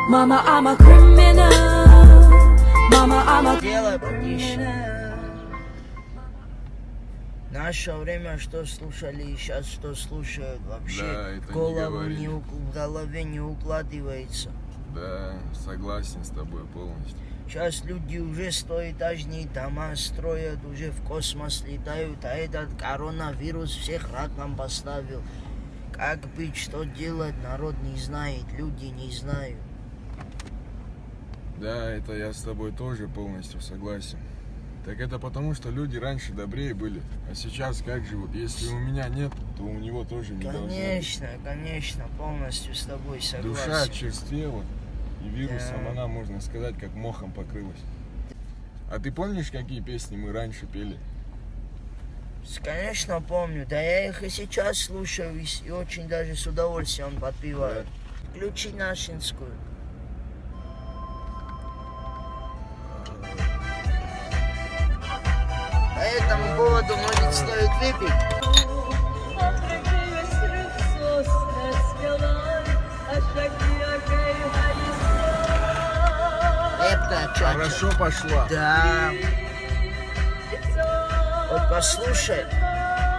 Mama, I'm a criminal. Mama, I'm a... Дело потише. Наше время, что слушали и сейчас что слушают, вообще Да, в голове не укладывается. Да, согласен с тобой полностью. Сейчас люди уже стоэтажные дома строят, уже в космос летают, а этот коронавирус всех раком поставил. Как быть, что делать, народ не знает, люди не знают. Да, это я с тобой тоже полностью согласен. Так это потому, что люди раньше добрее были, а сейчас как живут? Если у меня нет, то у него тоже не должно быть. Конечно, полностью с тобой согласен. Душа очерствела, и вирусом Да. она, можно сказать, как мохом покрылась. А ты помнишь, какие песни мы раньше пели? Конечно, помню. Да я их и сейчас слушаю, и очень даже с удовольствием подпеваю. Включи нашинскую. По этому поводу, может, стоит выпить? Это чё? Хорошо пошла. Да. Вот послушай,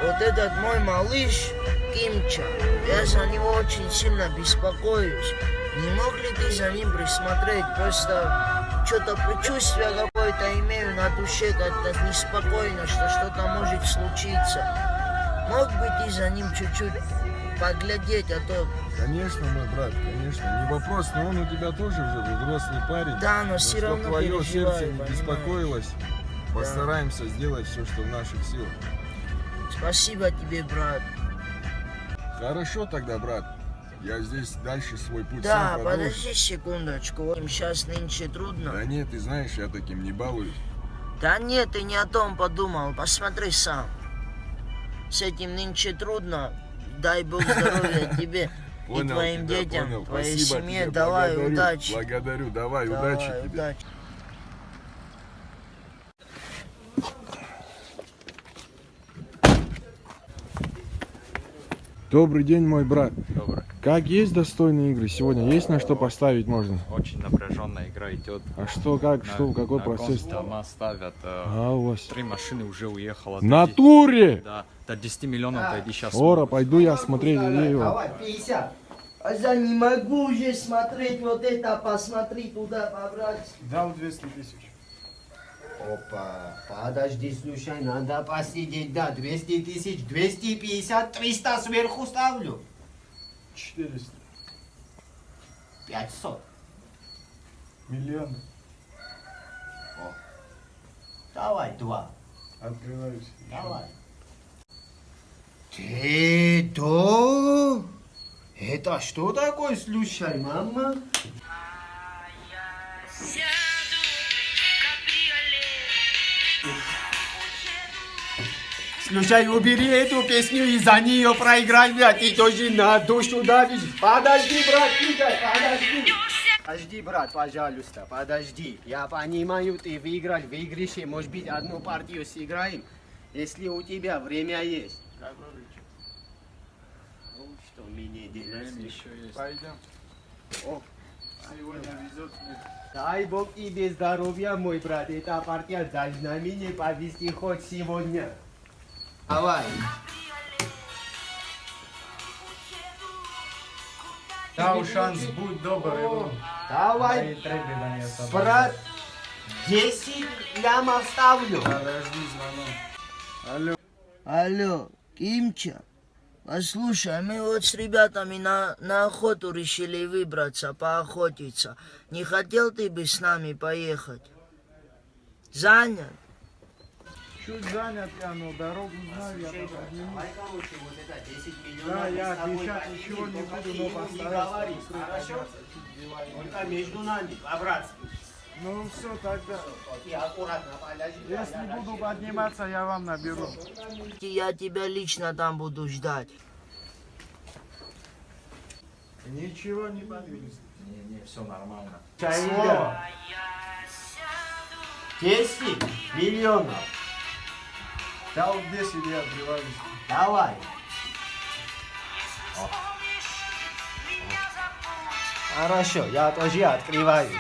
вот этот мой малыш Кимча, я за него очень сильно беспокоюсь. Не мог ли ты за ним присмотреть? Просто что-то предчувствие какое-то имею на душе, как-то неспокойно, что что-то может случиться. Мог бы ты за ним чуть-чуть поглядеть, а то... Конечно, мой брат, конечно, не вопрос, но он у тебя тоже уже взрослый парень. Да, но все чтоб равно твое переживаю, сердце не понимаешь? беспокоилось, постараемся сделать все, что в наших силах. Спасибо тебе, брат. Хорошо тогда, брат. Я здесь дальше свой путь Да, сам продолжу. подожди секундочку. Им сейчас нынче трудно. Да нет, ты знаешь, я таким не балуюсь. Да нет, ты не о том подумал. Посмотри сам. С этим нынче трудно. Дай Бог здоровья тебе и Понял твоим тебя, детям, понял. твоей Спасибо семье. тебе, Давай, благодарю, удачи. Благодарю, давай, удачи тебе. Удачи. Добрый день, мой брат. Добрый. Как есть достойные игры? Сегодня есть на что поставить можно? Очень напряженная игра идет. А что, как, что, какой на процесс? дома ставят. А у вас? 3 машины уже уехало. В натуре! Да, до 10 миллионов дойди сейчас. Ора, пойду я смотреть ее. Давай, 50. А я не могу уже смотреть вот это, посмотри туда, побрать. Дал 200 тысяч. Опа, подожди, слушай, надо посидеть, да, 200 тысяч, 250, 300 сверху ставлю. 400 500. миллионов. Давай, 2. Открываюсь. Давай. Ты, да? Это что такое, слушай, мама? Слушай, убери эту песню и за нее проиграй, блядь, ты тоже на душу давишь. Подожди, брат, Игорь, подожди. Подожди, брат, пожалуйста, подожди. Я понимаю, ты выиграл в игрище, может быть, одну партию сыграем, если у тебя время есть. Ну, что мне делать? Еще есть. Пойдем. О, Сегодня везет мне. дай Бог тебе здоровья, мой брат. Эта партия должна меня повести хоть сегодня. Давай. Дал шанс, будь добр его. Давай, требования брат. 10 лямов ставлю. Подожди, звонок. Алло, Кимча, послушай, мы вот с ребятами на охоту решили выбраться, поохотиться. Не хотел ты бы с нами поехать? Занят? Чуть занят я, но дорогу знаю, я подниму. Давай, короче, вот это 10 миллионов. Да, я с тобой обещать так ничего не буду, ты но ему не постараюсь. говори, хорошо? Только между нами, по-братски. Ну все, тогда. И аккуратно подожди. Если буду подниматься, я вам наберу. Я тебя лично там буду ждать. Ничего не подвинется. Не, все нормально. Слово. 10 миллионов. Дал 10, я отбиваюсь. Давай. Хорошо, я тоже открываюсь.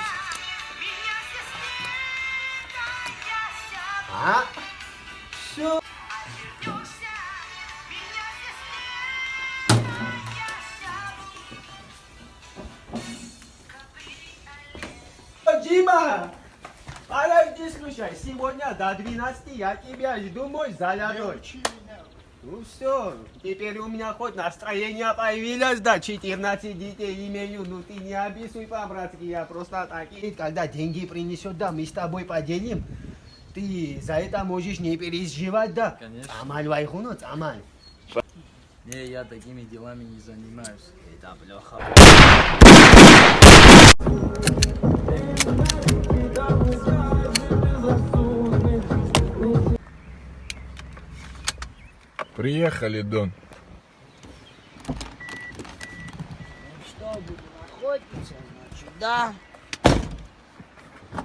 А? Все. Дима! Подожди, слушай, сегодня до 12 я тебя жду, мой зарядой. Ну все, теперь у меня хоть настроение появилось, да, 14 детей имею, ну ты не обессуй по-братски, я просто так. И когда деньги принесет, да, мы с тобой поделим, ты за это можешь не переживать, да? Конечно. Амаль вайхунут, амаль. Не, я такими делами не занимаюсь. Это плохо. Приехали, Дон. Что, будем охотиться, значит, да?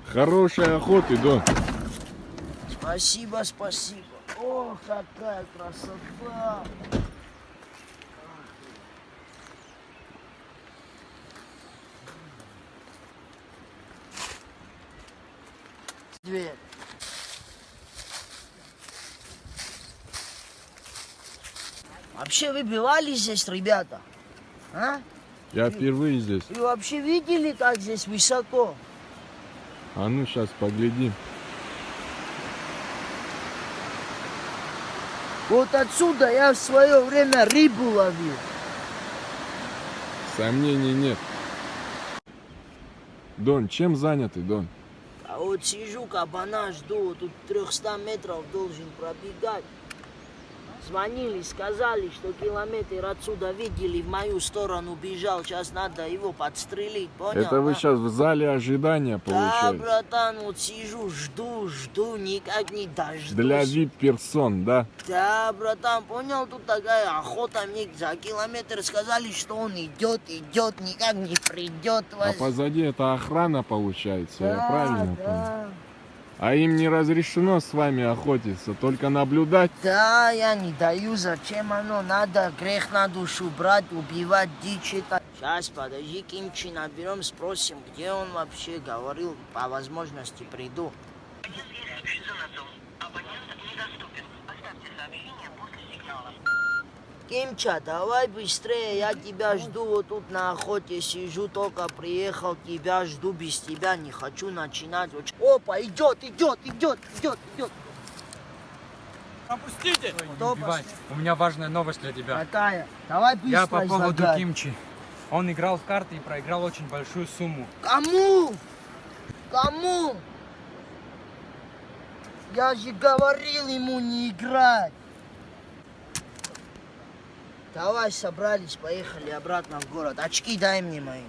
Хорошей охоты, Дон. Спасибо, спасибо. О, какая красота. Дверь. Вообще вы бывали здесь, ребята? А? Я впервые здесь. Вы вообще видели, как здесь высоко? А ну, сейчас поглядим. Вот отсюда я в свое время рыбу ловил. Сомнений нет. Дон, чем заняты, Дон? А вот сижу, кабана жду, вот тут 300 метров должен пробегать. Звонили, сказали, что километр отсюда видели, в мою сторону бежал, сейчас надо его подстрелить, понял? Это вы да? сейчас в зале ожидания, Да, получается? братан, вот сижу, жду, никак не дождусь. Для VIP-персон, да? Да, братан, понял, тут такая охота, мне за километр сказали, что он идет, никак не придет. А позади это охрана, получается, я правильно понял? Да. А им не разрешено с вами охотиться, только наблюдать? Да, я не даю, зачем оно надо, грех на душу брать, убивать дичь это. Сейчас, подожди, Кимчи наберем, спросим, где он вообще, говорил, по возможности приду. Кимча, давай быстрее, я тебя жду, вот тут на охоте сижу, только приехал, тебя жду, без тебя не хочу начинать. Опа, идет. Пропустите! Кто Убивай. У меня важная новость для тебя. Какая? Давай быстро Я по поводу излагай. Кимчи. Он играл в карты и проиграл очень большую сумму. Кому? Я же говорил ему не играть. Давай, собрались, поехали обратно в город. Очки дай мне мои.